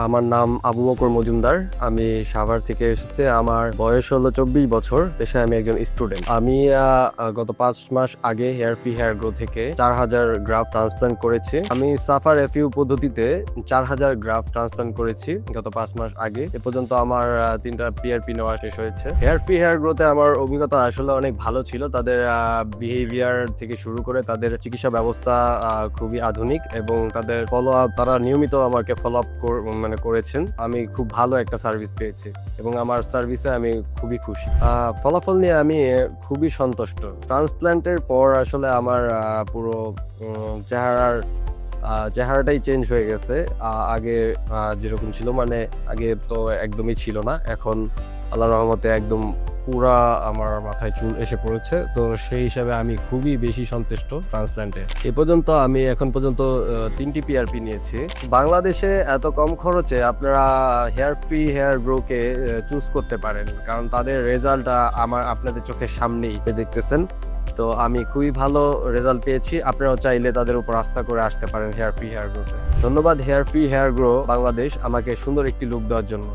আমার নাম আবু বকর মজুমদার। আমি সাভার থেকে এসেছি। আমার বয়স হলো 24 বছর। পেশায় আমি একজন স্টুডেন্ট। আমি গত 5 মাস আগে হেয়ার গ্রো থেকে 4000 গ্রাফ ট্রান্সপ্লান্ট করেছি। আমি সাফার এফইউ পদ্ধতিতে 4000 গ্রাফ ট্রান্সপ্লান্ট করেছি গত 5 মাস আগে। এ পর্যন্ত আমার 3টা পিআরপি নেওয়া শেষ হয়েছে। হেয়ার গ্রোতে আমার অভিজ্ঞতা আসলে অনেক ভালো ছিল। তাদের বিহেভিয়ার থেকে শুরু করে তাদের চিকিৎসা ব্যবস্থা খুবই আধুনিক এবং তাদের ফলো আপ, তারা নিয়মিত আমাকে ফলো আপ করেছেন। আমি খুব ভালো একটা সার্ভিস পেয়েছি এবং আমার সার্ভিসে আমি খুবই খুশি। ফলাফল নিয়ে আমি খুবই সন্তুষ্ট। ট্রান্সপ্ল্যান্টের পর আসলে আমার পুরো চেহারাটাই চেঞ্জ হয়ে গেছে। আগে যেরকম ছিল, মানে আগে তো একদমই ছিল না, এখন আল্লাহর রহমতে একদম পুরা আমার মাথায় চুল এসে পড়েছে। তো সেই হিসাবে আমি খুবই বেশি সন্তুষ্ট ট্রান্সপ্ল্যান্টে। আমি এখন পর্যন্ত 3টি পিআরপি নিয়েছি। বাংলাদেশে এত কম খরচে আপনারা হেয়ার গ্রোকে চুজ করতে পারেন, কারণ তাদের রেজাল্ট আপনাদের চোখের সামনেই দেখতেছেন। তো আমি খুবই ভালো রেজাল্ট পেয়েছি। আপনারাও চাইলে তাদের উপর আস্থা করে আসতে পারেন হেয়ার গ্রোতে। ধন্যবাদ হেয়ার গ্রো বাংলাদেশ আমাকে সুন্দর একটি লুক দেওয়ার জন্য।